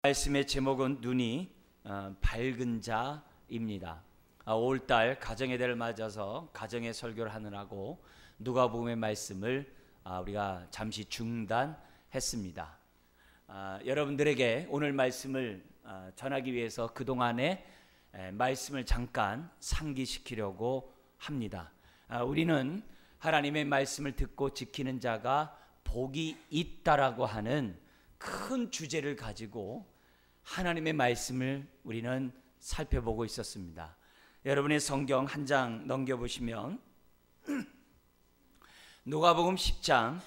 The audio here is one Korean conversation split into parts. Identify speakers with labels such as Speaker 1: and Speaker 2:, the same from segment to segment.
Speaker 1: 말씀의 제목은 눈이 밝은 자입니다. 5월달 가정의 달을 맞아서 가정의 설교를 하느라고 누가복음의 말씀을 우리가 잠시 중단했습니다. 여러분들에게 오늘 말씀을 전하기 위해서 그동안의 말씀을 잠깐 상기시키려고 합니다. 우리는 하나님의 말씀을 듣고 지키는 자가 복이 있다라고 하는 큰 주제를 가지고 하나님의 말씀을 우리는 살펴보고 있었습니다. 여러분의 성경 한 장 넘겨보시면 누가복음 10장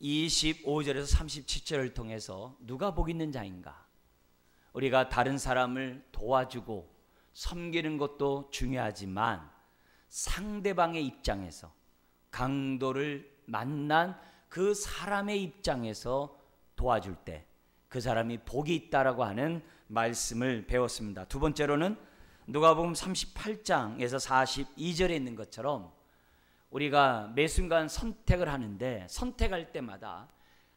Speaker 1: 25절에서 37절을 통해서 누가 복 있는 자인가? 우리가 다른 사람을 도와주고 섬기는 것도 중요하지만 상대방의 입장에서, 강도를 만난 그 사람의 입장에서 도와줄 때 그 사람이 복이 있다라고 하는 말씀을 배웠습니다. 두 번째로는 누가복음 38장에서 42절에 있는 것처럼 우리가 매 순간 선택을 하는데 선택할 때마다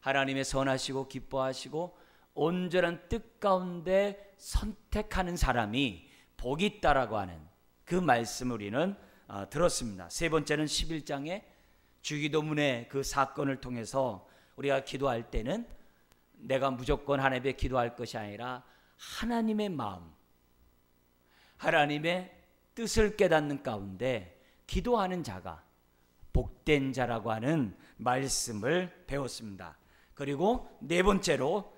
Speaker 1: 하나님의 선하시고 기뻐하시고 온전한 뜻 가운데 선택하는 사람이 복이 있다라고 하는 그 말씀을 우리는 들었습니다. 세 번째는 11장의 주기도문의 그 사건을 통해서 우리가 기도할 때는 내가 무조건 하나님께 기도할 것이 아니라 하나님의 마음, 하나님의 뜻을 깨닫는 가운데 기도하는 자가 복된 자라고 하는 말씀을 배웠습니다. 그리고 네 번째로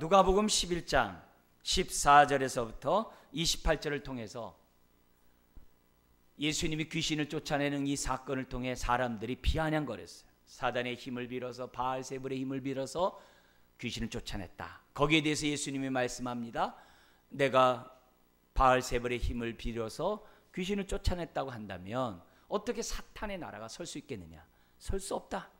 Speaker 1: 누가복음 11장 14절에서부터 28절을 통해서 예수님이 귀신을 쫓아내는 이 사건을 통해 사람들이 비아냥거렸어요. 사단의 힘을 빌어서, 바알세불의 힘을 빌어서 귀신을 쫓아냈다. 거기에 대해서 예수님이 말씀합니다. 내가 바알세불의 힘을 빌어서 귀신을 쫓아냈다고 한다면 어떻게 사탄의 나라가 설 수 있겠느냐? 설 수 없다.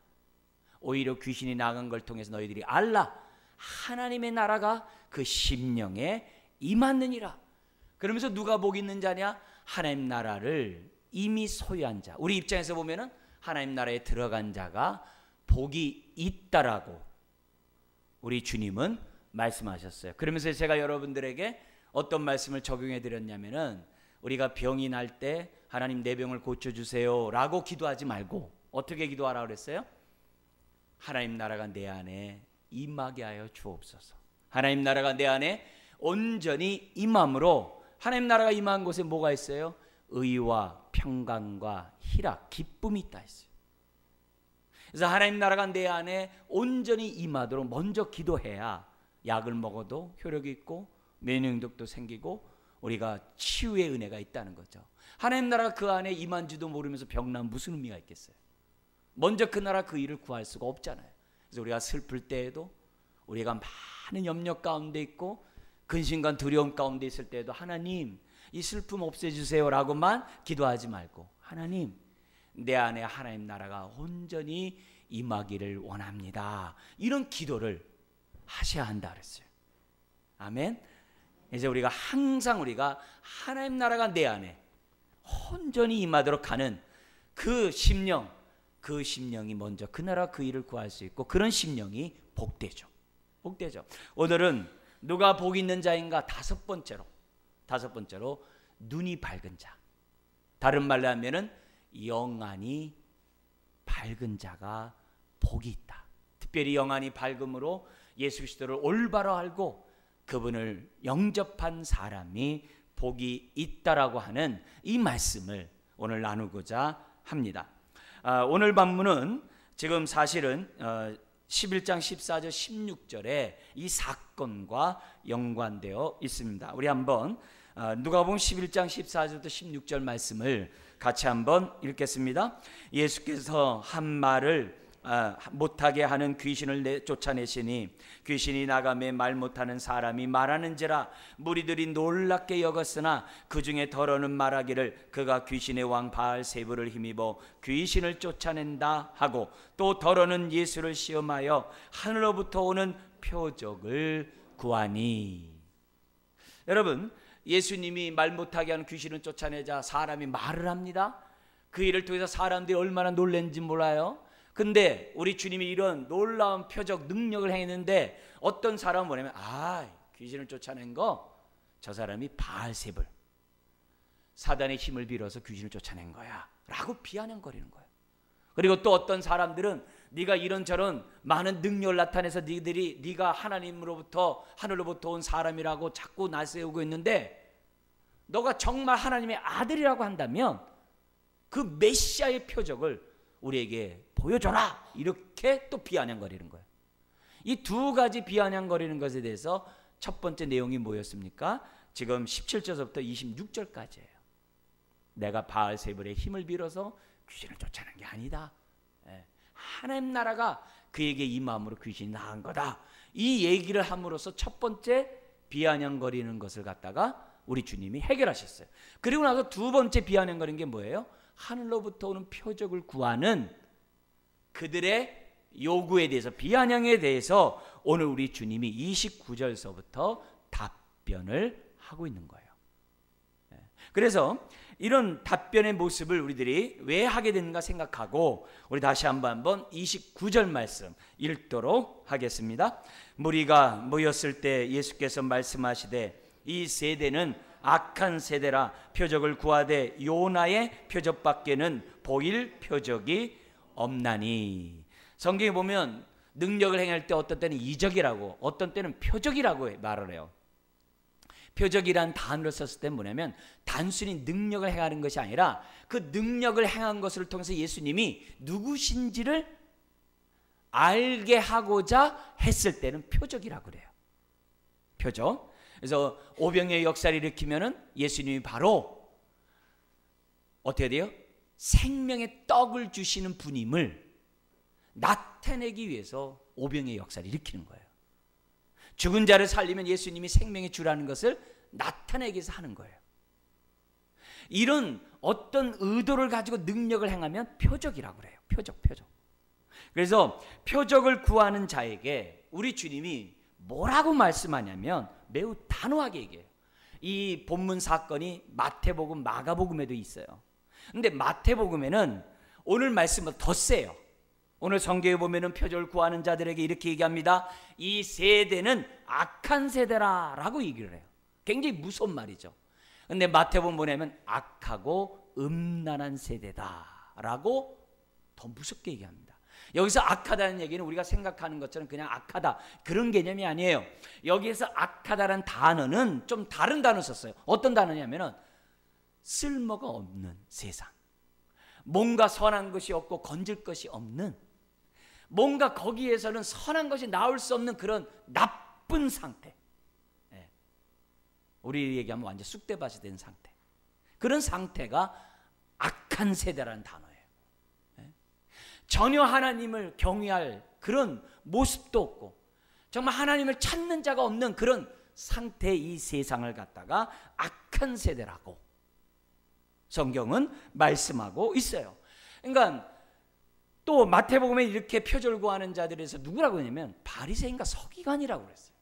Speaker 1: 오히려 귀신이 나간 걸 통해서 너희들이 알라, 하나님의 나라가 그 심령에 임하느니라. 그러면서 누가 복 있는 자냐? 하나님 나라를 이미 소유한 자. 우리 입장에서 보면은 하나님 나라에 들어간 자가 복이 있다라고 우리 주님은 말씀하셨어요. 그러면서 제가 여러분들에게 어떤 말씀을 적용해 드렸냐면은 우리가 병이 날 때 하나님 내 병을 고쳐주세요 라고 기도하지 말고 어떻게 기도하라고 그랬어요? 하나님 나라가 내 안에 임하게 하여 주옵소서. 하나님 나라가 내 안에 온전히 임함으로, 하나님 나라가 임한 곳에 뭐가 있어요? 의와 평강과 희락, 기쁨이 있다 했어요. 그래서 하나님 나라가 내 안에 온전히 임하도록 먼저 기도해야 약을 먹어도 효력이 있고 면역력도 생기고 우리가 치유의 은혜가 있다는 거죠. 하나님 나라가 그 안에 임한지도 모르면서 병나면 무슨 의미가 있겠어요? 먼저 그 나라 그 일을 구할 수가 없잖아요. 그래서 우리가 슬플 때에도, 우리가 많은 염려 가운데 있고 근심과 두려움 가운데 있을 때에도 하나님 이 슬픔 없애주세요 라고만 기도하지 말고 하나님 내 안에 하나님 나라가 온전히 임하기를 원합니다. 이런 기도를 하셔야 한다 그랬어요. 아멘. 이제 우리가 항상 우리가 하나님 나라가 내 안에 온전히 임하도록 하는 그 심령, 그 심령이 먼저 그 나라 그 일을 구할 수 있고 그런 심령이 복되죠. 복되죠. 오늘은 누가 복 있는 자인가? 다섯 번째로 눈이 밝은 자. 다른 말로 하면은 영안이 밝은 자가 복이 있다. 특별히 영안이 밝음으로 예수 그리스도를 올바로 알고 그분을 영접한 사람이 복이 있다라고 하는 이 말씀을 오늘 나누고자 합니다. 오늘 본문은 지금 사실은 11장 14절 16절에 이 사건과 연관되어 있습니다. 우리 한번 누가복음 11장 14절부터 16절 말씀을 같이 한번 읽겠습니다. 예수께서 한 말을 못하게 하는 귀신을 쫓아내시니 귀신이 나가매 말 못하는 사람이 말하는지라 무리들이 놀랍게 여겼으나 그 중에 더러는 말하기를 그가 귀신의 왕 바알세불을 힘입어 귀신을 쫓아낸다 하고, 또 더러는 예수를 시험하여 하늘로부터 오는 표적을 구하니. 여러분, 예수님이 말 못하게 하는 귀신을 쫓아내자 사람이 말을 합니다. 그 일을 통해서 사람들이 얼마나 놀랐는지 몰라요. 근데 우리 주님이 이런 놀라운 표적 능력을 행했는데 어떤 사람은 뭐냐면 귀신을 쫓아낸 거 저 사람이 바알세불, 사단의 힘을 빌어서 귀신을 쫓아낸 거야 라고 비아냥거리는 거예요. 그리고 또 어떤 사람들은 네가 이런저런 많은 능력을 나타내서 네가 하늘로부터 온 사람이라고 자꾸 나세우고 있는데 너가 정말 하나님의 아들이라고 한다면 그 메시아의 표적을 우리에게 보여줘라, 이렇게 또 비아냥거리는 거예요. 이 두 가지 비아냥거리는 것에 대해서 첫 번째 내용이 뭐였습니까? 지금 17절부터 26절까지예요. 내가 바알세불의 힘을 빌어서 귀신을 쫓아낸 게 아니다. 하나님 나라가 그에게 임함으로 귀신이 나간 거다. 이 얘기를 함으로써 첫 번째 비아냥거리는 것을 갖다가 우리 주님이 해결하셨어요. 그리고 나서 두 번째 비아냥거리는 게 뭐예요? 하늘로부터 오는 표적을 구하는 그들의 요구에 대해서, 비아냥에 대해서 오늘 우리 주님이 29절서부터 답변을 하고 있는 거예요. 그래서 이런 답변의 모습을 우리들이 왜 하게 되는가 생각하고 우리 다시 한번 29절 말씀 읽도록 하겠습니다. 무리가 모였을 때 예수께서 말씀하시되 이 세대는 악한 세대라 표적을 구하되 요나의 표적밖에는 보일 표적이 없나니. 성경에 보면 능력을 행할 때 어떤 때는 이적이라고 어떤 때는 표적이라고 말을 해요. 표적이란 단어를 썼을 때 뭐냐면 단순히 능력을 행하는 것이 아니라 그 능력을 행한 것을 통해서 예수님이 누구신지를 알게 하고자 했을 때는 표적이라고 그래요. 표적. 그래서 오병이의 역사를 일으키면은 예수님이 바로 어떻게 돼요? 생명의 떡을 주시는 분임을 나타내기 위해서 오병이의 역사를 일으키는 거예요. 죽은 자를 살리면 예수님이 생명의 주라는 것을 나타내기 위해서 하는 거예요. 이런 어떤 의도를 가지고 능력을 행하면 표적이라고 그래요. 표적. 그래서 표적을 구하는 자에게 우리 주님이 뭐라고 말씀하냐면 매우 단호하게 얘기해요. 이 본문 사건이 마태복음, 마가복음에도 있어요. 근데 마태복음에는 오늘 말씀보다 더 세요. 오늘 성경에 보면은 표적을 구하는 자들에게 이렇게 얘기합니다. 이 세대는 악한 세대라 라고 얘기를 해요. 굉장히 무서운 말이죠. 근데 마태복음 보내면 악하고 음란한 세대다 라고 더 무섭게 얘기합니다. 여기서 악하다는 얘기는 우리가 생각하는 것처럼 그냥 악하다 그런 개념이 아니에요. 여기에서 악하다는 단어는 좀 다른 단어 썼어요. 어떤 단어냐면은 쓸모가 없는 세상, 뭔가 선한 것이 없고 건질 것이 없는, 뭔가 거기에서는 선한 것이 나올 수 없는 그런 나쁜 상태, 우리 얘기하면 완전 쑥대밭이 된 상태, 그런 상태가 악한 세대라는 단어예요. 전혀 하나님을 경외할 그런 모습도 없고 정말 하나님을 찾는 자가 없는 그런 상태의 이 세상을 갖다가 악한 세대라고 성경은 말씀하고 있어요. 그러니까 또 마태복음에 이렇게 표적을 구하는 자들에서 누구라고 하냐면 바리새인과 서기관이라고 그랬어요.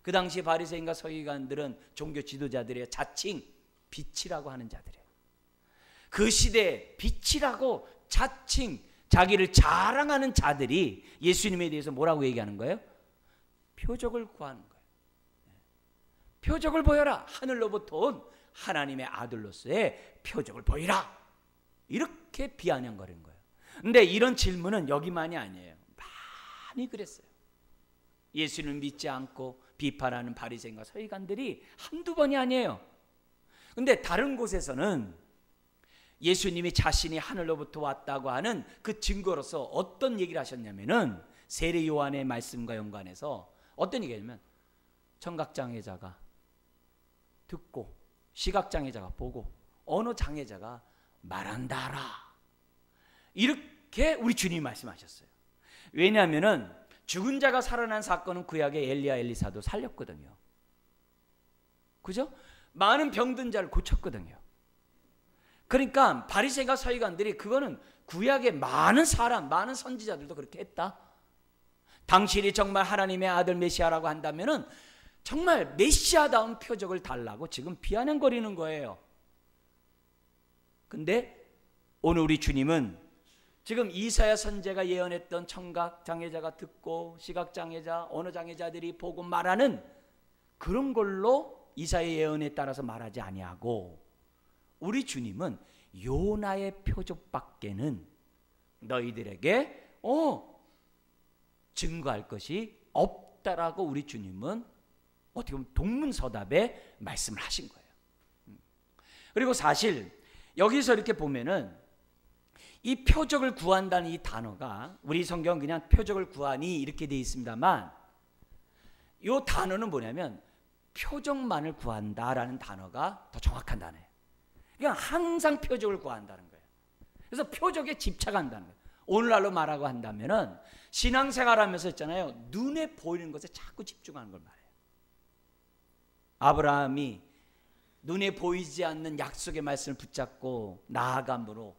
Speaker 1: 그 당시 바리새인과 서기관들은 종교 지도자들의 자칭 빛이라고 하는 자들이에요. 그 시대에 빛이라고 자칭 자기를 자랑하는 자들이 예수님에 대해서 뭐라고 얘기하는 거예요? 표적을 구하는 거예요. 표적을 보여라. 하늘로부터 온 하나님의 아들로서의 표적을 보이라. 이렇게 비아냥거리는 거예요. 근데 이런 질문은 여기만이 아니에요. 많이 그랬어요. 예수를 믿지 않고 비판하는 바리새인과 서기관들이 한두 번이 아니에요. 근데 다른 곳에서는 예수님이 자신이 하늘로부터 왔다고 하는 그 증거로서 어떤 얘기를 하셨냐면은 세례 요한의 말씀과 연관해서 어떤 얘기냐면 청각장애자가 듣고 시각장애자가 보고 언어장애자가 말한다라, 이렇게 우리 주님이 말씀하셨어요. 왜냐하면은 죽은 자가 살아난 사건은 구약의 엘리야 엘리사도 살렸거든요. 그죠? 많은 병든 자를 고쳤거든요. 그러니까 바리새인과 서기관들이 그거는 구약의 많은 사람, 많은 선지자들도 그렇게 했다. 당신이 정말 하나님의 아들 메시아라고 한다면은 정말 메시아다운 표적을 달라고 지금 비아냥거리는 거예요. 근데 오늘 우리 주님은 지금 이사야 선지자가 예언했던 청각 장애자가 듣고 시각 장애자, 언어 장애자들이 보고 말하는 그런 걸로 이사야의 예언에 따라서 말하지 아니하고 우리 주님은 요나의 표적밖에는 너희들에게 증거할 것이 없다라고 우리 주님은 어떻게 보면 동문서답에 말씀을 하신 거예요. 그리고 사실 여기서 이렇게 보면은 이 표적을 구한다는 이 단어가 우리 성경은 그냥 표적을 구하니 이렇게 되어 있습니다만 이 단어는 뭐냐면 표적만을 구한다라는 단어가 더 정확한 단어예요. 그냥 항상 표적을 구한다는 거예요. 그래서 표적에 집착한다는 거예요. 오늘날로 말하고 한다면은 신앙생활하면서 있잖아요. 눈에 보이는 것에 자꾸 집중하는 걸 말해요. 아브라함이 눈에 보이지 않는 약속의 말씀을 붙잡고 나아감으로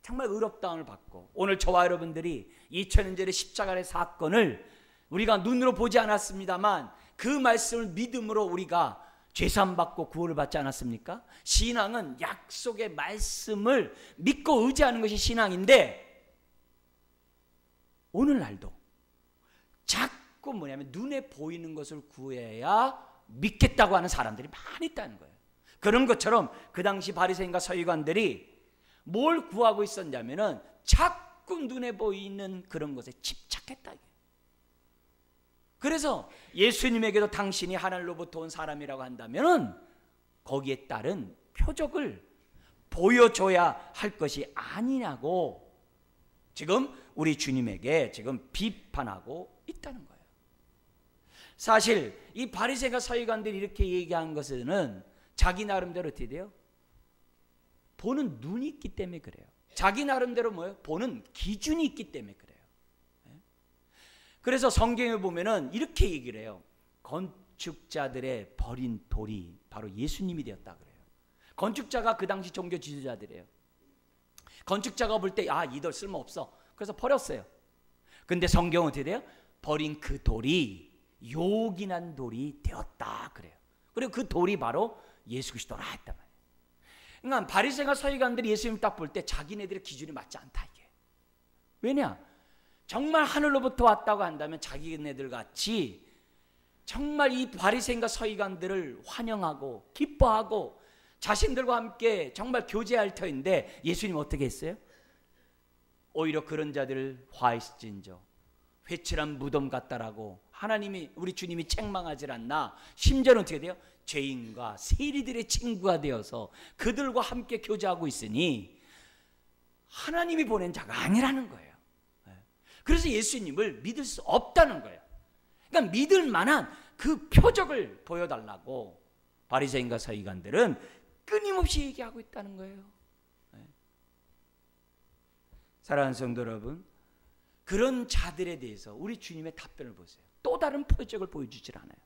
Speaker 1: 정말 의롭다함을 받고 오늘 저와 여러분들이 2000년 전의 십자가의 사건을 우리가 눈으로 보지 않았습니다만 그 말씀을 믿음으로 우리가 죄사함 받고 구원을 받지 않았습니까? 신앙은 약속의 말씀을 믿고 의지하는 것이 신앙인데 오늘날도 자꾸 뭐냐면 눈에 보이는 것을 구해야 믿겠다고 하는 사람들이 많이 있다는 거예요. 그런 것처럼 그 당시 바리새인과 서기관들이 뭘 구하고 있었냐면은 자꾸 눈에 보이는 그런 것에 집착했다. 그래서 예수님에게도 당신이 하늘로부터 온 사람이라고 한다면은 거기에 따른 표적을 보여줘야 할 것이 아니냐고 지금 우리 주님에게 지금 비판하고 있다는 거예요. 사실 이 바리새인과 서기관들이 이렇게 얘기한 것은 자기 나름대로 어떻게 돼요? 보는 눈이 있기 때문에 그래요. 자기 나름대로 뭐예요? 보는 기준이 있기 때문에 그래요. 그래서 성경에 보면은 이렇게 얘기를 해요. 건축자들의 버린 돌이 바로 예수님이 되었다 그래요. 건축자가 그 당시 종교 지도자들이에요. 건축자가 볼 때 이 돌 쓸모없어. 그래서 버렸어요. 근데 성경은 어떻게 돼요? 버린 그 돌이 요긴한 돌이 되었다 그래요. 그리고 그 돌이 바로 예수 그리스도라 했단 말이에요. 그러니까 바리새인과 서기관들이 예수님 딱 볼 때 자기네들의 기준이 맞지 않다 이게. 왜냐? 정말 하늘로부터 왔다고 한다면 자기네들 같이 정말 이 바리새인과 서기관들을 환영하고 기뻐하고 자신들과 함께 정말 교제할 터인데 예수님 어떻게 했어요? 오히려 그런 자들을 화했을진저 회칠한 무덤 같다라고 하나님이 우리 주님이 책망하지 않나. 심지어는 어떻게 돼요? 죄인과 세리들의 친구가 되어서 그들과 함께 교제하고 있으니 하나님이 보낸 자가 아니라는 거예요. 그래서 예수님을 믿을 수 없다는 거예요. 그러니까 믿을 만한 그 표적을 보여달라고 바리새인과 서기관들은 끊임없이 얘기하고 있다는 거예요. 사랑하는 성도 여러분, 그런 자들에 대해서 우리 주님의 답변을 보세요. 또 다른 표적을 보여주질 않아요.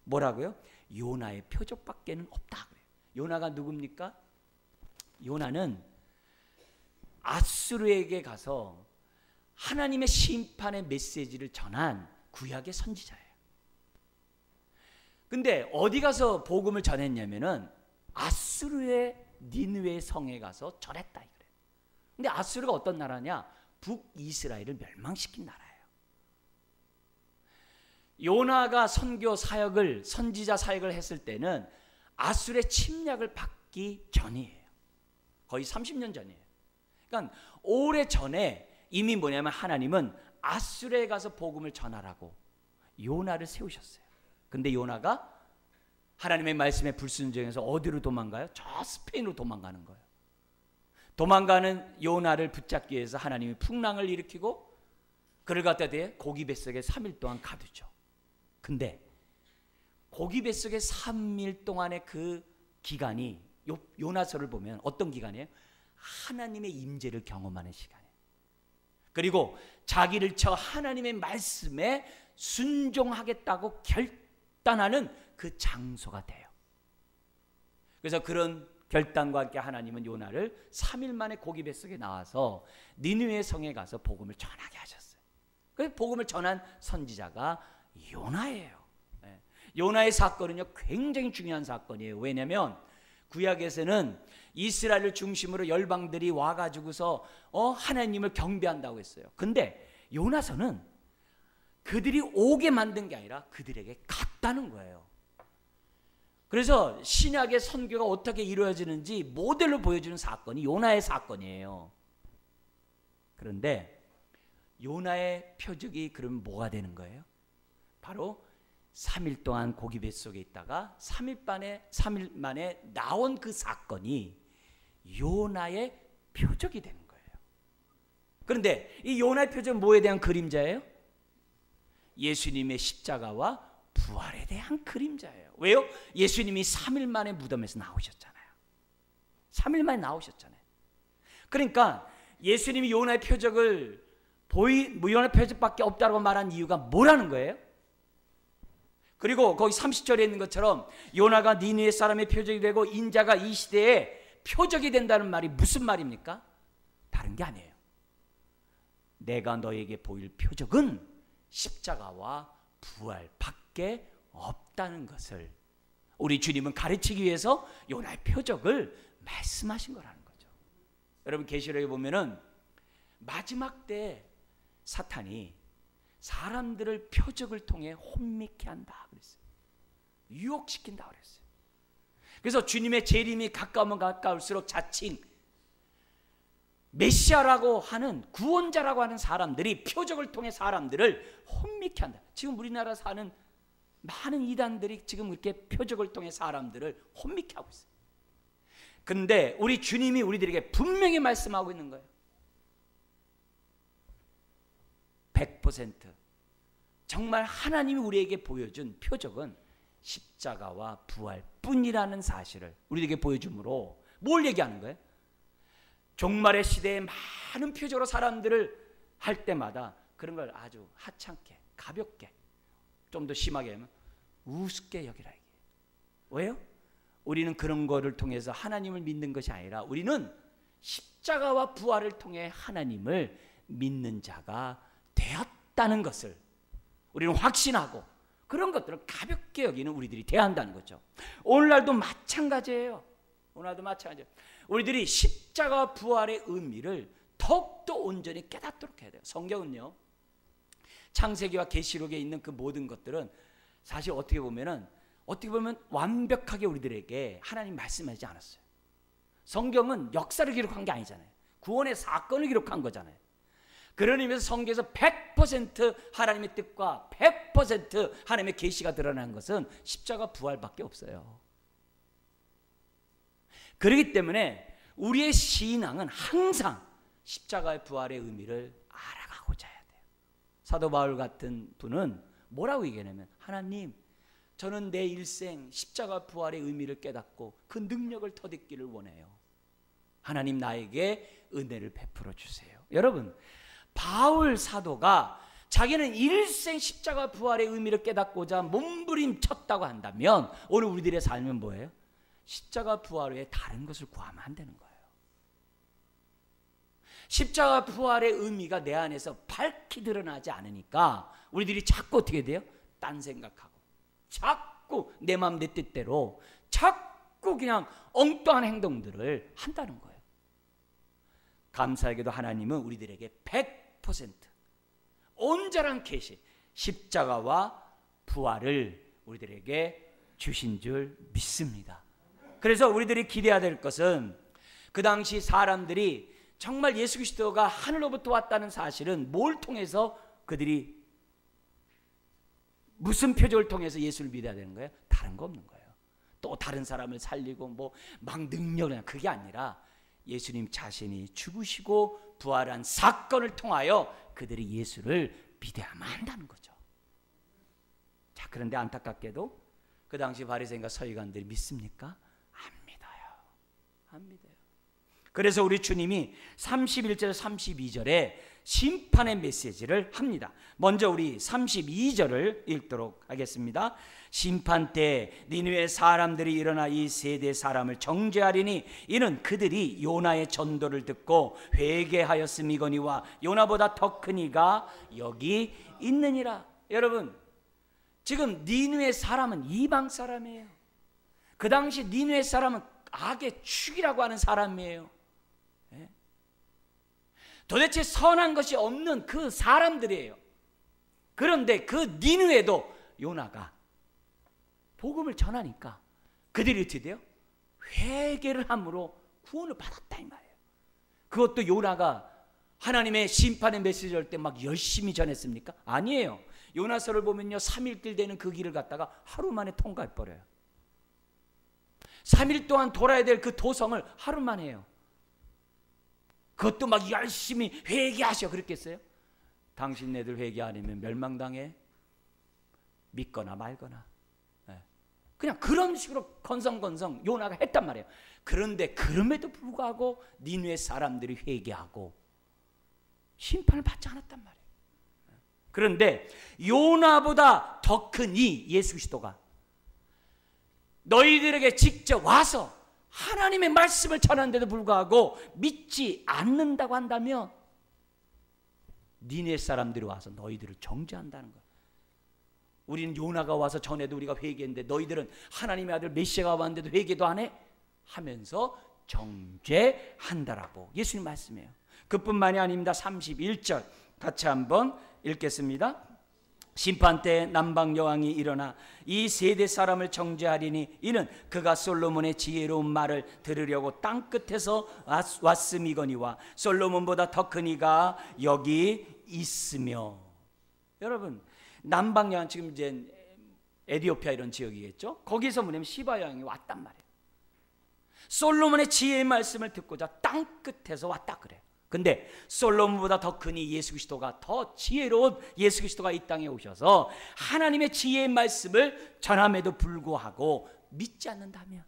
Speaker 1: 뭐라고요? 요나의 표적밖에는 없다 그래요. 요나가 누굽니까? 요나는 아수르에게 가서 하나님의 심판의 메시지를 전한 구약의 선지자예요. 근데 어디 가서 복음을 전했냐면은 아수르의 니느웨 성에 가서 전했다 이거예요. 근데 아수르가 어떤 나라냐? 북이스라엘을 멸망시킨 나라예요. 요나가 선교 사역을 선지자 사역을 했을 때는 아수르의 침략을 받기 전이에요. 거의 30년 전이에요. 그러니까 오래 전에 이미 뭐냐면 하나님은 아수르에 가서 복음을 전하라고 요나를 세우셨어요. 근데 요나가 하나님의 말씀에 불순종해서 어디로 도망가요? 저 스페인으로 도망가는 거예요. 도망가는 요나를 붙잡기 위해서 하나님이 풍랑을 일으키고 그를 갖다 대 고기 뱃속에 3일 동안 가두죠. 근데 고기 뱃속에 3일 동안의 그 기간이 요나서를 보면 어떤 기간이에요? 하나님의 임재를 경험하는 시간이에요. 그리고 자기를 쳐 하나님의 말씀에 순종하겠다고 결단하는 그 장소가 돼요. 그래서 그런 결단과 함께 하나님은 요나를 3일 만에 고기 뱃속에 나와서 니느웨 성에 가서 복음을 전하게 하셨어요. 그래서 복음을 전한 선지자가 요나예요. 요나의 사건은요 굉장히 중요한 사건이에요. 왜냐하면 구약에서는 이스라엘을 중심으로 열방들이 와가지고서 하나님을 경배한다고 했어요. 근데 요나서는 그들이 오게 만든 게 아니라 그들에게 갔다는 거예요. 그래서 신약의 선교가 어떻게 이루어지는지 모델로 보여주는 사건이 요나의 사건이에요. 그런데 요나의 표적이 그러면 뭐가 되는 거예요? 바로 3일 동안 고기 뱃속에 있다가 3일 만에 나온 그 사건이 요나의 표적이 되는 거예요. 그런데 이 요나의 표적은 뭐에 대한 그림자예요? 예수님의 십자가와 부활에 대한 그림자예요. 왜요? 예수님이 3일 만에 무덤에서 나오셨잖아요. 3일 만에 나오셨잖아요. 그러니까 예수님이 요나의 표적을 요나의 표적밖에 없다고 말한 이유가 뭐라는 거예요? 그리고 거기 30절에 있는 것처럼 요나가 니느웨 사람의 표적이 되고 인자가 이 시대에 표적이 된다는 말이 무슨 말입니까? 다른 게 아니에요. 내가 너에게 보일 표적은 십자가와 부활밖에 없다는 것을 우리 주님은 가르치기 위해서 요나의 표적을 말씀하신 거라는 거죠. 여러분 계시록에 보면은 마지막 때 사탄이 사람들을 표적을 통해 혼미케 한다 그랬어요. 유혹시킨다 그랬어요. 그래서 주님의 재림이 가까우면 가까울수록 자칭 메시아라고 하는 구원자라고 하는 사람들이 표적을 통해 사람들을 혼미케 한다. 지금 우리나라 사는 많은 이단들이 지금 이렇게 표적을 통해 사람들을 혼미케 하고 있어요. 근데 우리 주님이 우리들에게 분명히 말씀하고 있는 거예요. 100% 정말 하나님이 우리에게 보여준 표적은 십자가와 부활뿐이라는 사실을 우리에게 보여주므로 뭘 얘기하는 거예요? 종말의 시대에 많은 표적으로 사람들을 할 때마다 그런 걸 아주 하찮게 가볍게 좀 더 심하게 하면 우습게 여기라 이게. 왜요? 우리는 그런 거를 통해서 하나님을 믿는 것이 아니라 우리는 십자가와 부활을 통해 하나님을 믿는 자가 되었다는 것을 우리는 확신하고 그런 것들을 가볍게 여기는 우리들이 돼야 한다는 거죠. 오늘날도 마찬가지예요. 오늘날도 마찬가지예요. 우리들이 십자가 부활의 의미를 더욱더 온전히 깨닫도록 해야 돼요. 성경은요, 창세기와 계시록에 있는 그 모든 것들은 사실 어떻게 보면 완벽하게 우리들에게 하나님 말씀하지 않았어요. 성경은 역사를 기록한 게 아니잖아요. 구원의 사건을 기록한 거잖아요. 그런 의미에서 성경에서 100% 하나님의 뜻과 100% 하나님의 계시가 드러난 것은 십자가 부활밖에 없어요. 그렇기 때문에 우리의 신앙은 항상 십자가의 부활의 의미를 알아가고자 해야 돼요. 사도 바울 같은 분은 뭐라고 얘기하냐면, 하나님, 저는 내 일생 십자가 부활의 의미를 깨닫고 그 능력을 터득기를 원해요. 하나님 나에게 은혜를 베풀어 주세요. 여러분, 바울 사도가 자기는 일생 십자가 부활의 의미를 깨닫고자 몸부림쳤다고 한다면 오늘 우리들의 삶은 뭐예요? 십자가 부활 외에 다른 것을 구하면 안 되는 거예요. 십자가 부활의 의미가 내 안에서 밝히 드러나지 않으니까 우리들이 자꾸 어떻게 돼요? 딴 생각하고 자꾸 내 마음 내 뜻대로 자꾸 그냥 엉뚱한 행동들을 한다는 거예요. 감사하게도 하나님은 우리들에게 100% 온전한 계시, 십자가와 부활을 우리들에게 주신 줄 믿습니다. 그래서 우리들이 기대해야 될 것은 그 당시 사람들이 정말 예수 그리스도가 하늘로부터 왔다는 사실은 뭘 통해서 그들이 무슨 표적을 통해서 예수를 믿어야 되는 거예요? 다른 거 없는 거예요. 또 다른 사람을 살리고 뭐 막 능력을, 그게 아니라 예수님 자신이 죽으시고 부활한 사건을 통하여 그들이 예수를 믿어야만 한다는 거죠. 자, 그런데 안타깝게도 그 당시 바리새인과 서기관들이 믿습니까? 안 믿어요. 안 믿어요. 그래서 우리 주님이 31절 32절에 심판의 메시지를 합니다. 먼저 우리 32절을 읽도록 하겠습니다. 심판 때 니느웨 사람들이 일어나 이 세대 사람을 정죄하리니 이는 그들이 요나의 전도를 듣고 회개하였음이거니와 요나보다 더 큰 이가 여기 있느니라. 여러분, 지금 니느웨 사람은 이방 사람이에요. 그 당시 니느웨 사람은 악의 축이라고 하는 사람이에요. 도대체 선한 것이 없는 그 사람들이에요. 그런데 그 니느웨도 요나가 복음을 전하니까 그들이 어떻게 돼요? 회개를 함으로 구원을 받았다 이 말이에요. 그것도 요나가 하나님의 심판의 메시지를 할 때 막 열심히 전했습니까? 아니에요. 요나서를 보면요, 3일 되는 그 길을 갔다가 하루 만에 통과해버려요. 3일 동안 돌아야 될 그 도성을 하루 만에 해요. 그것도 막 열심히 회개하셔 그랬겠어요? 당신네들 회개 안 하면 멸망당해. 믿거나 말거나. 그냥 그런 식으로 건성건성 요나가 했단 말이에요. 그런데 그럼에도 불구하고 니느웨 사람들이 회개하고 심판을 받지 않았단 말이에요. 그런데 요나보다 더 큰 이 예수 그리스도가 너희들에게 직접 와서 하나님의 말씀을 전하는데도 불구하고 믿지 않는다고 한다면 니네 사람들이 와서 너희들을 정죄한다는 거예요. 우리는 요나가 와서 전에도 우리가 회개했는데 너희들은 하나님의 아들 메시아가 왔는데도 회개도 안 해? 하면서 정죄한다라고 예수님 말씀해요. 그뿐만이 아닙니다. 31절 같이 한번 읽겠습니다. 심판 때 남방 여왕이 일어나 이 세대 사람을 정죄하리니 이는 그가 솔로몬의 지혜로운 말을 들으려고 땅 끝에서 왔음이거니와 솔로몬보다 더 큰 이가 여기 있으며. 여러분, 남방 여왕 지금 이제 에디오피아 이런 지역이겠죠. 거기서 뭐냐면 시바 여왕이 왔단 말이에요. 솔로몬의 지혜의 말씀을 듣고자 땅 끝에서 왔다 그래요. 근데 솔로몬보다 더 큰 이 예수 그리스도가, 더 지혜로운 예수 그리스도가 이 땅에 오셔서 하나님의 지혜의 말씀을 전함에도 불구하고 믿지 않는다면,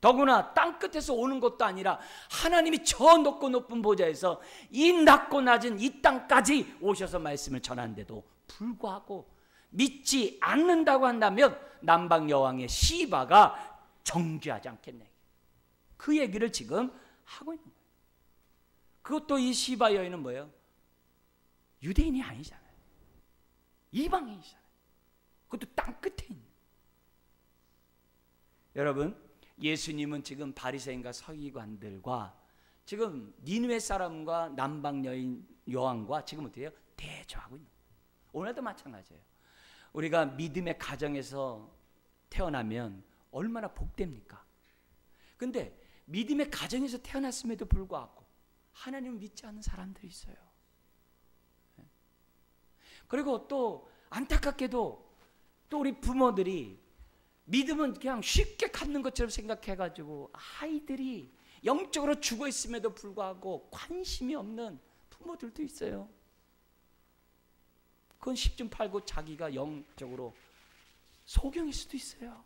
Speaker 1: 더구나 땅 끝에서 오는 것도 아니라 하나님이 저 높고 높은 보좌에서 이 낮고 낮은 이 땅까지 오셔서 말씀을 전하는데도 불구하고 믿지 않는다고 한다면 남방 여왕의 시바가 정죄하지 않겠네. 그 얘기를 지금 하고 있는 거예요. 그것도 이 시바 여인은 뭐예요? 유대인이 아니잖아요. 이방인이잖아요. 그것도 땅 끝에 있는. 여러분, 예수님은 지금 바리새인과 서기관들과 지금 니느웨 사람과 남방 여인 여왕과 지금 어떻게 해요? 대조하고 있는 거예요. 오늘도 마찬가지예요. 우리가 믿음의 가정에서 태어나면 얼마나 복됩니까? 근데 믿음의 가정에서 태어났음에도 불구하고 하나님을 믿지 않는 사람들이 있어요. 그리고 또 안타깝게도 또 우리 부모들이 믿음은 그냥 쉽게 갖는 것처럼 생각해가지고 아이들이 영적으로 죽어 있음에도 불구하고 관심이 없는 부모들도 있어요. 그건 10중 8구 자기가 영적으로 소경일 수도 있어요.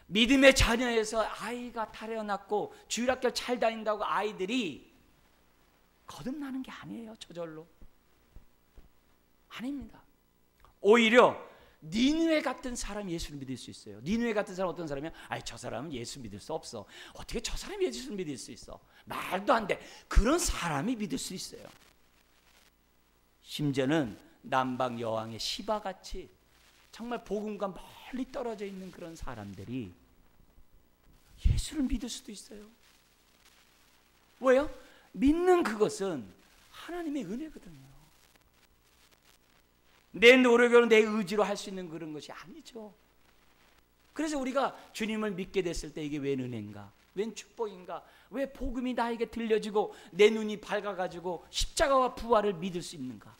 Speaker 1: 믿음의 자녀에서 아이가 타려났고 주일학교 잘 다닌다고 아이들이 거듭나는 게 아니에요. 저절로. 아닙니다. 오히려 니느웨 같은 사람 예수를 믿을 수 있어요. 니느웨 같은 사람 어떤 사람이야? 아이, 저 사람은 예수 믿을 수 없어. 어떻게 저 사람이 예수를 믿을 수 있어? 말도 안 돼. 그런 사람이 믿을 수 있어요. 심지어는 남방 여왕의 시바같이 정말 복음과 멀리 떨어져 있는 그런 사람들이 예수를 믿을 수도 있어요. 왜요? 믿는 그것은 하나님의 은혜거든요. 내 노력으로 내 의지로 할 수 있는 그런 것이 아니죠. 그래서 우리가 주님을 믿게 됐을 때 이게 웬 은혜인가? 웬 축복인가? 왜 복음이 나에게 들려지고 내 눈이 밝아가지고 십자가와 부활을 믿을 수 있는가?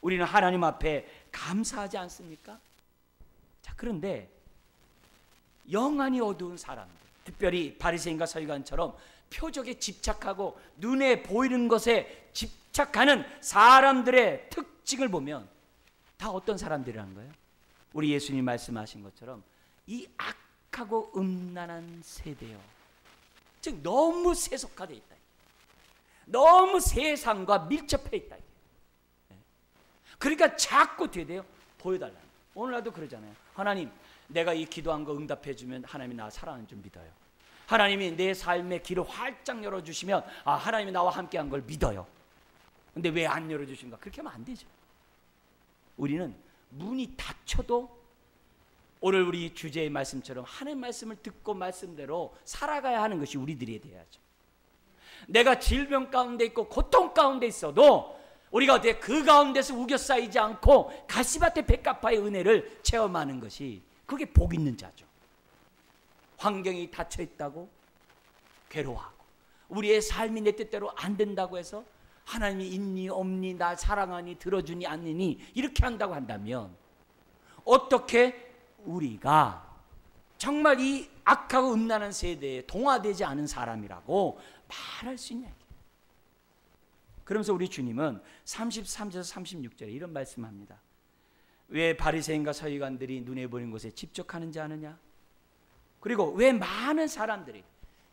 Speaker 1: 우리는 하나님 앞에 감사하지 않습니까? 자, 그런데 영안이 어두운 사람들, 특별히 바리새인과 서기관처럼 표적에 집착하고 눈에 보이는 것에 집착하는 사람들의 특징을 보면 다 어떤 사람들이라는 거예요? 우리 예수님 말씀하신 것처럼 이 악하고 음란한 세대요. 즉 너무 세속화되어 있다. 너무 세상과 밀접해 있다. 그러니까 자꾸 어떻게 돼요? 보여달라는 거예요. 오늘날도 그러잖아요. 하나님, 내가 이 기도한 거 응답해 주면 하나님이 나 사랑하는 줄 믿어요. 하나님이 내 삶의 길을 활짝 열어주시면 하나님이 나와 함께한 걸 믿어요. 근데 왜 안 열어주신가? 그렇게 하면 안 되죠. 우리는 문이 닫혀도 오늘 우리 주제의 말씀처럼 하나님 말씀을 듣고 말씀대로 살아가야 하는 것이 우리들이 돼야죠. 내가 질병 가운데 있고 고통 가운데 있어도 우리가 어떻게 그 가운데서 우겨 쌓이지 않고 가시밭의 백합화의 은혜를 체험하는 것이 그게 복 있는 자죠. 환경이 닫혀 있다고 괴로워하고 우리의 삶이 내 뜻대로 안 된다고 해서 하나님이 있니 없니 나 사랑하니 들어주니 않니 이렇게 한다고 한다면 어떻게 우리가 정말 이 악하고 음란한 세대에 동화되지 않은 사람이라고 말할 수 있냐. 그러면서 우리 주님은 33절에서 36절에 이런 말씀합니다. 왜 바리새인과 서기관들이 눈에 보이는 곳에 집적하는지 아느냐? 그리고 왜 많은 사람들이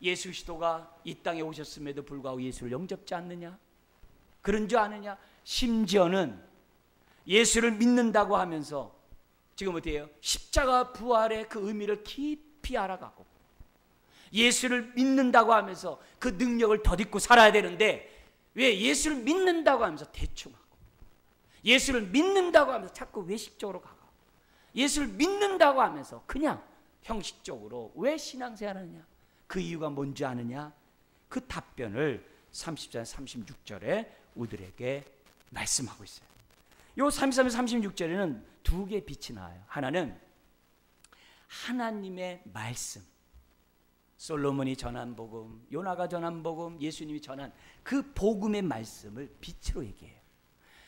Speaker 1: 예수 그리스도가 이 땅에 오셨음에도 불구하고 예수를 영접지 않느냐? 그런 줄 아느냐? 심지어는 예수를 믿는다고 하면서 지금 어때요? 십자가 부활의 그 의미를 깊이 알아가고 예수를 믿는다고 하면서 그 능력을 덧입고 살아야 되는데 왜 예수를 믿는다고 하면서 대충 하고 예수를 믿는다고 하면서 자꾸 외식적으로 가고 예수를 믿는다고 하면서 그냥 형식적으로 왜 신앙생활하느냐? 그 이유가 뭔지 아느냐? 그 답변을 30절 36절에 우리들에게 말씀하고 있어요. 요 33, 36절에는 두 개의 빛이 나와요. 하나는 하나님의 말씀, 솔로몬이 전한 복음, 요나가 전한 복음, 예수님이 전한 그 복음의 말씀을 빛으로 얘기해요.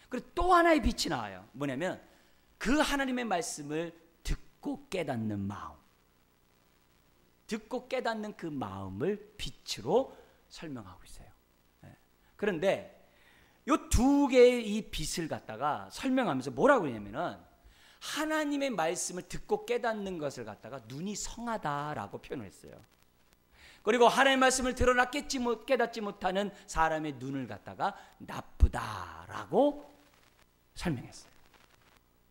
Speaker 1: 그리고 또 하나의 빛이 나와요. 뭐냐면 그 하나님의 말씀을 듣고 깨닫는 마음, 듣고 깨닫는 그 마음을 빛으로 설명하고 있어요. 그런데 이 두 개의 이 빛을 갖다가 설명하면서 뭐라고 하냐면은 하나님의 말씀을 듣고 깨닫는 것을 갖다가 눈이 성하다라고 표현을 했어요. 그리고 하나님의 말씀을 드러나 깨닫지 못하는 사람의 눈을 갖다가 나쁘다라고 설명했어요.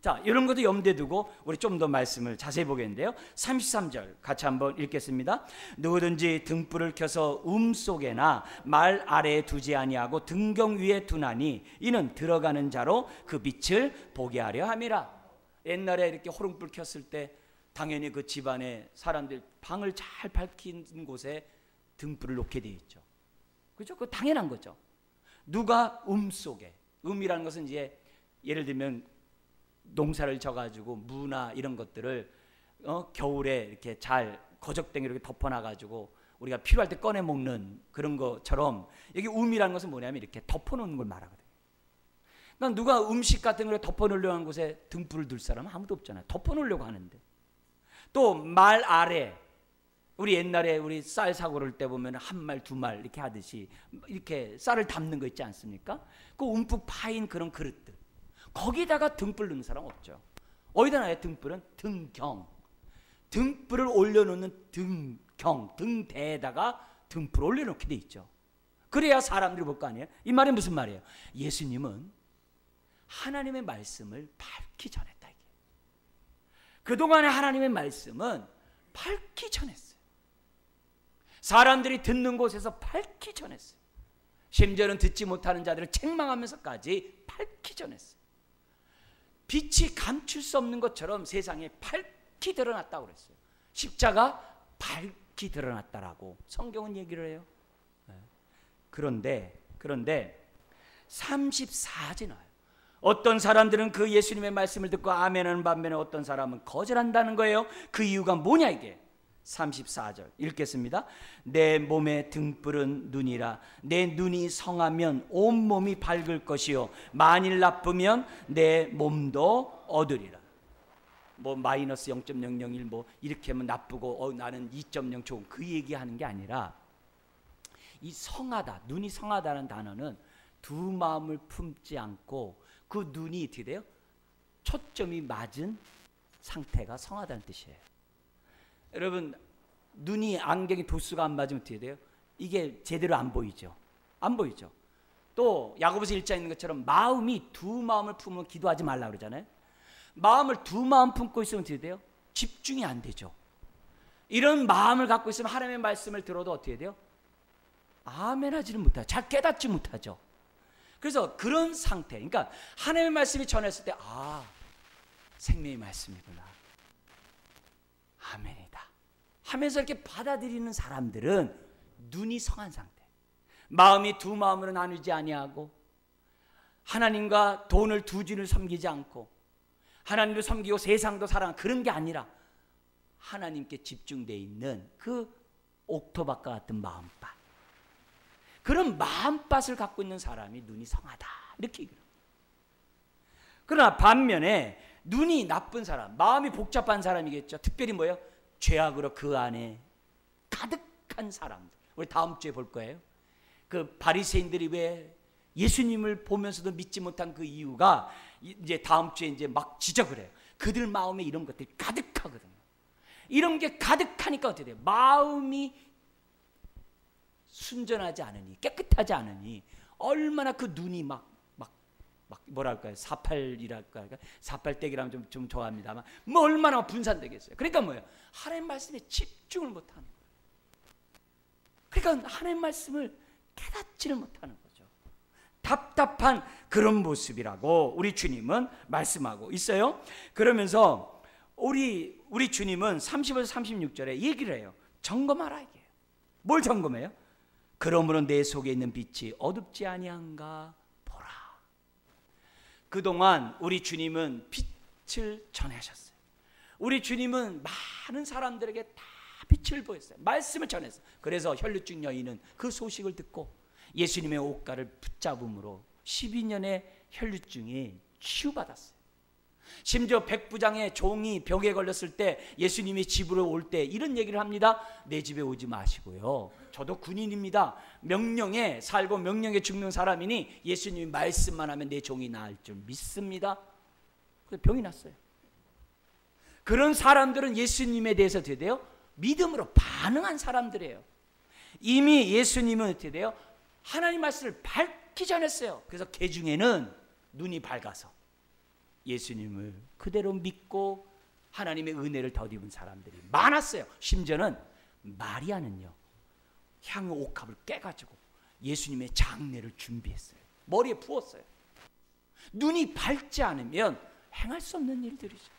Speaker 1: 자, 이런 것도 염두에 두고 우리 좀 더 말씀을 자세히 보겠는데요. 33절 같이 한번 읽겠습니다. 누구든지 등불을 켜서 속에나 말 아래에 두지 아니하고 등경 위에 두나니 이는 들어가는 자로 그 빛을 보게 하려 함이라. 옛날에 이렇게 호롱불 켰을 때 당연히 그 집안에 사람들 방을 잘 밝힌 곳에 등불을 놓게 되어 있죠. 그렇죠? 그거 당연한 거죠. 누가 속에, 이라는 것은 이제 예를 들면 농사를 져가지고 무나 이런 것들을 겨울에 이렇게 잘 거적댕이 이렇게 덮어놔가지고 우리가 필요할 때 꺼내 먹는 그런 것처럼 여기 이라는 것은 뭐냐면 이렇게 덮어놓는 걸 말하거든요. 그러니까 누가 음식 같은 걸 덮어놓으려고 하는 곳에 등불을 둘 사람은 아무도 없잖아요. 덮어놓으려고 하는데. 또 말 아래, 우리 옛날에 우리 쌀 사고 그럴 때 보면 한 말 두 말 이렇게 하듯이 이렇게 쌀을 담는 거 있지 않습니까? 그 움푹 파인 그런 그릇들, 거기다가 등불 넣는 사람 없죠. 어디다 놔요? 등불은 등경, 등불을 올려놓는 등경, 등대에다가 등불을 올려놓게 돼 있죠. 그래야 사람들이 볼 거 아니에요? 이 말이 무슨 말이에요? 예수님은 하나님의 말씀을 밝히 전했다. 이게. 그동안의 하나님의 말씀은 밝히 전했어요. 사람들이 듣는 곳에서 밝히 전했어요. 심지어는 듣지 못하는 자들을 책망하면서까지 밝히 전했어요. 빛이 감출 수 없는 것처럼 세상에 밝히 드러났다고 그랬어요. 십자가 밝히 드러났다라고 성경은 얘기를 해요. 그런데 34절에 나와요. 어떤 사람들은 그 예수님의 말씀을 듣고 아멘하는 반면에 어떤 사람은 거절한다는 거예요. 그 이유가 뭐냐 이게. 34절 읽겠습니다. 내 몸의 등불은 눈이라. 내 눈이 성하면 온몸이 밝을 것이요 만일 나쁘면 내 몸도 얻으리라. 뭐 마이너스 0.001 뭐 이렇게 하면 나쁘고 나는 2.0 좋은 그 얘기하는 게 아니라 이 성하다, 눈이 성하다는 단어는 두 마음을 품지 않고 그 눈이 어떻게 돼요? 초점이 맞은 상태가 성하다는 뜻이에요. 여러분 눈이 안경이 도수가 안 맞으면 어떻게 돼요? 이게 제대로 안 보이죠. 안 보이죠. 또 야고보서 1장에 있는 것처럼 마음이 두 마음을 품으면 기도하지 말라 그러잖아요. 마음을 두 마음 품고 있으면 어떻게 돼요? 집중이 안 되죠. 이런 마음을 갖고 있으면 하나님의 말씀을 들어도 어떻게 돼요? 아멘하지는 못하죠. 잘 깨닫지 못하죠. 그래서 그런 상태, 그러니까 하나님의 말씀이 전했을 때 생명의 말씀이구나, 아멘이다 하면서 이렇게 받아들이는 사람들은 눈이 성한 상태, 마음이 두 마음으로 나누지 아니하고 하나님과 돈을 두 주를 섬기지 않고 하나님도 섬기고 세상도 사랑하는 그런 게 아니라 하나님께 집중되어 있는 그 옥토밭과 같은 마음밭, 그런 마음밭을 갖고 있는 사람이 눈이 성하다 이렇게 얘기해요. 그러나 반면에 눈이 나쁜 사람, 마음이 복잡한 사람이겠죠. 특별히 뭐예요? 죄악으로 그 안에 가득한 사람들. 우리 다음 주에 볼 거예요. 그 바리새인들이 왜 예수님을 보면서도 믿지 못한 그 이유가 이제 다음 주에 이제 막 지적을 해요. 그들 마음에 이런 것들이 가득하거든요. 이런 게 가득하니까 어떻게 돼요? 마음이 순전하지 않으니, 깨끗하지 않으니 얼마나 그 눈이 막 뭐랄까요? 사팔이랄까요? 사팔떼기라면 좀 좋아합니다만 뭐 얼마나 분산되겠어요. 그러니까 뭐예요? 하나님 말씀에 집중을 못하는 거예요. 그러니까 하나님 말씀을 깨닫지를 못하는 거죠. 답답한 그런 모습이라고 우리 주님은 말씀하고 있어요. 그러면서 우리 주님은 30에서 36절에 얘기를 해요. 점검하라 이게요. 뭘 점검해요? 그러므로 내 속에 있는 빛이 어둡지 아니한가 보라. 그동안 우리 주님은 빛을 전하셨어요. 우리 주님은 많은 사람들에게 다 빛을 보였어요. 말씀을 전했어요. 그래서 혈루증 여인은 그 소식을 듣고 예수님의 옷가를 붙잡음으로 12년의 혈루증이 치유받았어요. 심지어 백부장의 종이 벽에 걸렸을 때 예수님이 집으로 올 때 이런 얘기를 합니다. 내 집에 오지 마시고요. 저도 군인입니다. 명령에 살고 명령에 죽는 사람이니 예수님이 말씀만 하면 내 종이 나을 줄 믿습니다. 그래서 병이 났어요. 그런 사람들은 예수님에 대해서 어떻게 돼요? 믿음으로 반응한 사람들이에요. 이미 예수님은 어떻게 돼요? 하나님 말씀을 밝히 전했어요. 그래서 그 중에는 눈이 밝아서 예수님을 그대로 믿고 하나님의 은혜를 덧입은 사람들이 많았어요. 심지어는 마리아는요, 향유 옥합을 깨가지고 예수님의 장례를 준비했어요. 머리에 부었어요. 눈이 밝지 않으면 행할 수 없는 일들이죠.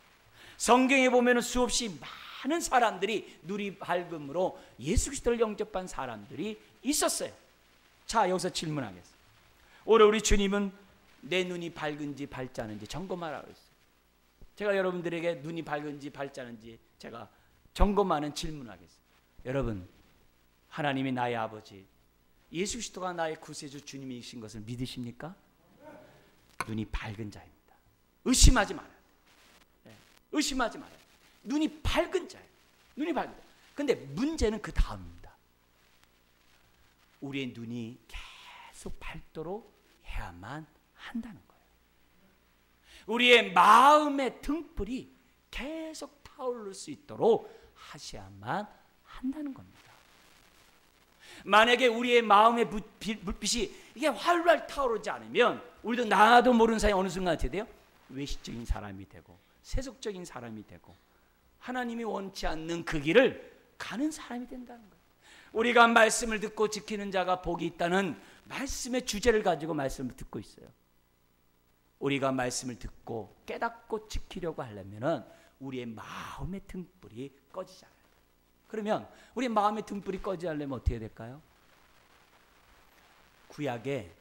Speaker 1: 성경에 보면 수없이 많은 사람들이 눈이 밝음으로 예수 그리스도를 영접한 사람들이 있었어요. 자, 여기서 질문하겠습니다. 오늘 우리 주님은 내 눈이 밝은지 밝지 않은지 점검하라고 했어요. 제가 여러분들에게 눈이 밝은지 밝지 않은지 제가 점검하는 질문하겠습니다. 여러분, 하나님이 나의 아버지, 예수 그리스도가 나의 구세주 주님이신 것을 믿으십니까? 눈이 밝은 자입니다. 의심하지 말아요. 의심하지 말아요. 눈이 밝은 자예요. 눈이 밝은 자. 근데 문제는 그 다음입니다. 우리의 눈이 계속 밝도록 해야만 한다는 거예요. 우리의 마음의 등불이 계속 타오를 수 있도록 하셔야만 한다는 겁니다. 만약에 우리의 마음의 불빛이 이게 활활 타오르지 않으면 우리도 나도 모르는 사이에 어느 순간 어떻게 돼요? 외식적인 사람이 되고 세속적인 사람이 되고 하나님이 원치 않는 그 길을 가는 사람이 된다는 거예요. 우리가 말씀을 듣고 지키는 자가 복이 있다는 말씀의 주제를 가지고 말씀을 듣고 있어요. 우리가 말씀을 듣고 깨닫고 지키려고 하려면 우리의 마음의 등불이 꺼지잖아요. 그러면 우리의 마음의 등불이 꺼지지 않으려면 어떻게 될까요? 구약의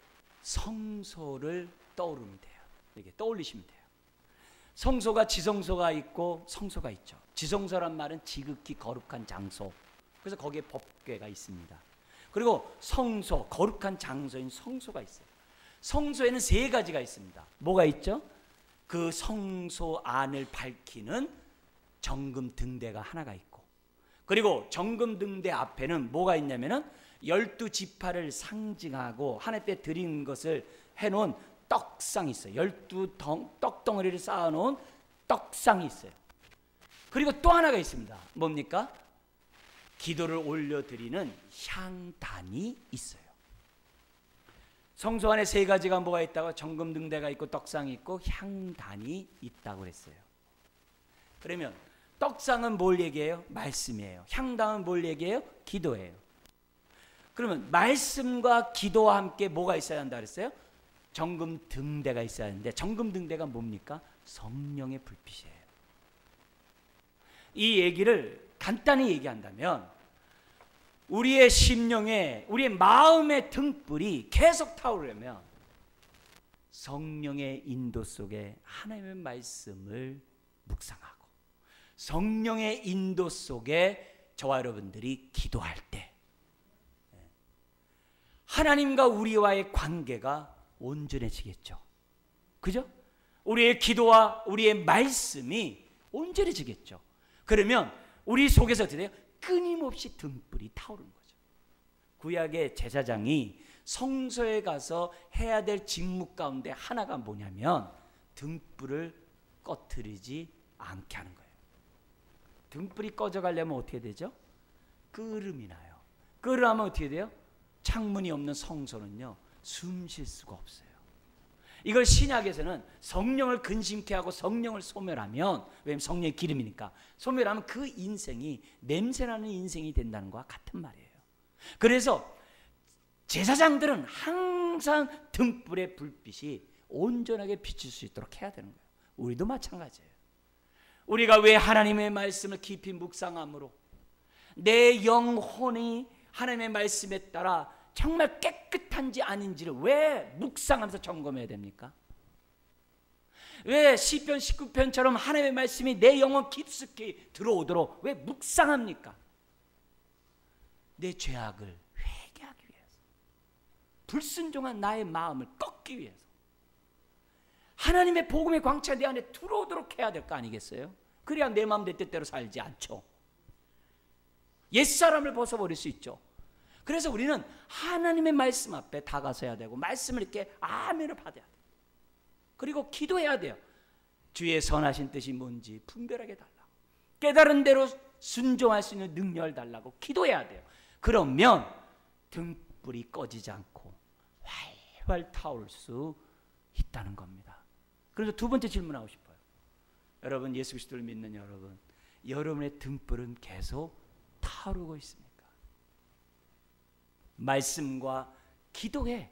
Speaker 1: 성소를 떠오르면 돼요. 이렇게 떠올리시면 돼요. 성소가 지성소가 있고 성소가 있죠. 지성소란 말은 지극히 거룩한 장소. 그래서 거기에 법궤가 있습니다. 그리고 성소, 거룩한 장소인 성소가 있어요. 성소에는 세 가지가 있습니다. 뭐가 있죠? 그 성소 안을 밝히는 정금 등대가 하나가 있고, 그리고 정금 등대 앞에는 뭐가 있냐면은 12지파를 상징하고 하나님 때 드린 것을 해놓은 떡상이 있어요. 떡덩어리를 쌓아놓은 떡상이 있어요. 그리고 또 하나가 있습니다. 뭡니까? 기도를 올려드리는 향단이 있어요. 성소 안에 세 가지가 뭐가 있다고? 정금 등대가 있고 떡상이 있고 향단이 있다고 그랬어요. 그러면 떡상은 뭘 얘기해요? 말씀이에요. 향단은 뭘 얘기해요? 기도예요. 그러면 말씀과 기도와 함께 뭐가 있어야 한다 그랬어요? 정금 등대가 있어야 하는데 정금 등대가 뭡니까? 성령의 불빛이에요. 이 얘기를 간단히 얘기한다면 우리의 심령에, 우리의 마음의 등불이 계속 타오르려면 성령의 인도 속에 하나님의 말씀을 묵상하고 성령의 인도 속에 저와 여러분들이 기도할 때 하나님과 우리와의 관계가 온전해지겠죠. 그죠? 우리의 기도와 우리의 말씀이 온전해지겠죠. 그러면 우리 속에서 어떻게 돼요? 끊임없이 등불이 타오르는 거죠. 구약의 제사장이 성소에 가서 해야 될 직무 가운데 하나가 뭐냐면 등불을 꺼트리지 않게 하는 거예요. 등불이 꺼져가려면 어떻게 되죠? 끄름이 나요. 끄름하면 어떻게 돼요? 창문이 없는 성소는요, 숨 쉴 수가 없어요. 이걸 신약에서는 성령을 근심케 하고 성령을 소멸하면, 왜냐하면 성령의 기름이니까, 소멸하면 그 인생이 냄새나는 인생이 된다는 것과 같은 말이에요. 그래서 제사장들은 항상 등불의 불빛이 온전하게 비칠 수 있도록 해야 되는 거예요. 우리도 마찬가지예요. 우리가 왜 하나님의 말씀을 깊이 묵상함으로 내 영혼이 하나님의 말씀에 따라 정말 깨끗한지 아닌지를 왜 묵상하면서 점검해야 됩니까? 왜 시편 19편처럼 하나님의 말씀이 내 영혼 깊숙이 들어오도록 왜 묵상합니까? 내 죄악을 회개하기 위해서, 불순종한 나의 마음을 꺾기 위해서, 하나님의 복음의 광채가 내 안에 들어오도록 해야 될 거 아니겠어요? 그래야 내 마음 내 뜻대로 살지 않죠. 옛사람을 벗어버릴 수 있죠. 그래서 우리는 하나님의 말씀 앞에 다가서야 되고 말씀을 이렇게 아멘을 받아야 돼요. 그리고 기도해야 돼요. 주의 선하신 뜻이 뭔지 분별하게 달라고, 깨달은 대로 순종할 수 있는 능력을 달라고 기도해야 돼요. 그러면 등불이 꺼지지 않고 활활 타올 수 있다는 겁니다. 그래서 두 번째 질문하고 싶어요. 여러분, 예수 그리스도를 믿는 여러분, 여러분의 등불은 계속 타오르고 있습니까? 말씀과 기도에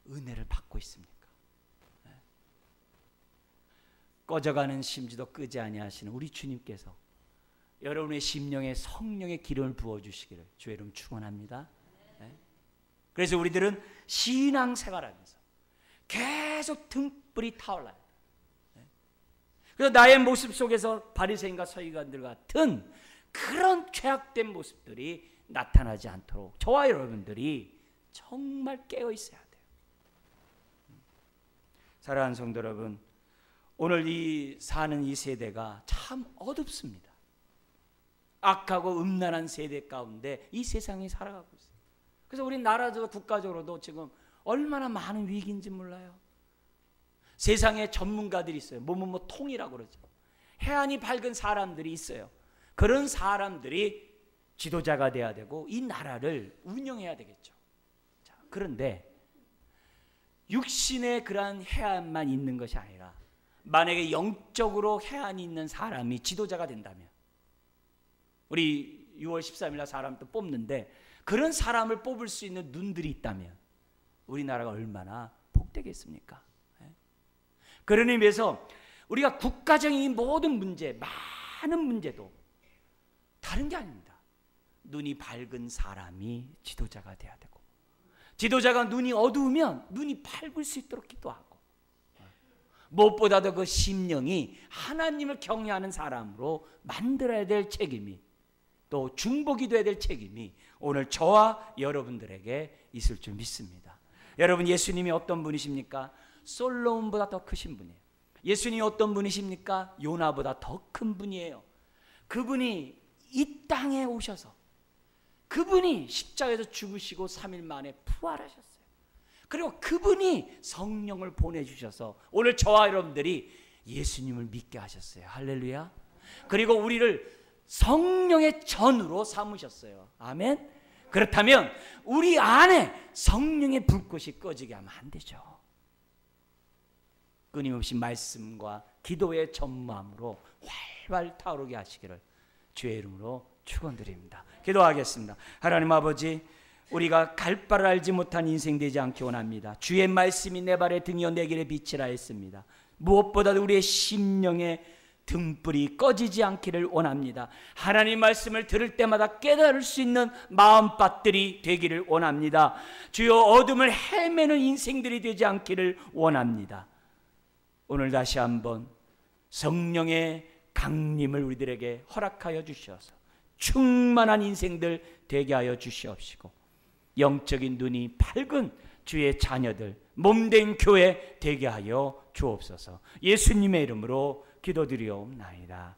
Speaker 1: 은혜를 받고 있습니까? 네. 꺼져가는 심지도 끄지 아니하시는 우리 주님께서 여러분의 심령에 성령의 기름을 부어주시기를 주의 이름 축원합니다. 네. 그래서 우리들은 신앙생활하면서 계속 등불이 타올라요. 네. 그래서 나의 모습 속에서 바리새인과 서기관들 같은 그런 죄악된 모습들이 나타나지 않도록 저와 여러분들이 정말 깨어 있어야 돼요. 사랑하는 성도 여러분, 오늘 사는 이 세대가 참 어둡습니다. 악하고 음란한 세대 가운데 이 세상이 살아가고 있어요. 그래서 우리 나라도 국가적으로도 지금 얼마나 많은 위기인지 몰라요. 세상에 전문가들이 있어요. 뭐 통이라고 그러죠. 해안이 밝은 사람들이 있어요. 그런 사람들이 지도자가 돼야 되고 이 나라를 운영해야 되겠죠. 자, 그런데 육신의 그러한 해안만 있는 것이 아니라 만약에 영적으로 해안이 있는 사람이 지도자가 된다면, 우리 6월 13일 날 사람 또 뽑는데 그런 사람을 뽑을 수 있는 눈들이 있다면 우리나라가 얼마나 복되겠습니까? 그런 의미에서 우리가 국가적인 모든 문제, 많은 문제도 다른 게 아닙니다. 눈이 밝은 사람이 지도자가 돼야 되고, 지도자가 눈이 어두우면 눈이 밝을 수 있도록 기도하고, 무엇보다도 그 심령이 하나님을 경외하는 사람으로 만들어야 될 책임이, 또 중보기 돼야 될 책임이 오늘 저와 여러분들에게 있을 줄 믿습니다. 여러분, 예수님이 어떤 분이십니까? 솔로몬보다 더 크신 분이에요. 예수님이 어떤 분이십니까? 요나보다 더 큰 분이에요. 그분이 이 땅에 오셔서 그분이 십자가에서 죽으시고 3일 만에 부활하셨어요. 그리고 그분이 성령을 보내주셔서 오늘 저와 여러분들이 예수님을 믿게 하셨어요. 할렐루야. 그리고 우리를 성령의 전으로 삼으셨어요. 아멘. 그렇다면 우리 안에 성령의 불꽃이 꺼지게 하면 안 되죠. 끊임없이 말씀과 기도의 전무함으로 활활 타오르게 하시기를 주의 이름으로 축원드립니다. 기도하겠습니다. 하나님 아버지, 우리가 갈 바를 알지 못한 인생 되지 않기 원합니다. 주의 말씀이 내 발의 등이요 내 길의 빛이라 했습니다. 무엇보다도 우리의 심령에 등불이 꺼지지 않기를 원합니다. 하나님 말씀을 들을 때마다 깨달을 수 있는 마음밭들이 되기를 원합니다. 주여 어둠을 헤매는 인생들이 되지 않기를 원합니다. 오늘 다시 한번 성령의 강림을 우리들에게 허락하여 주셔서 충만한 인생들 되게 하여 주시옵시고 영적인 눈이 밝은 주의 자녀들 몸된 교회 되게 하여 주옵소서. 예수님의 이름으로 기도드리옵나이다.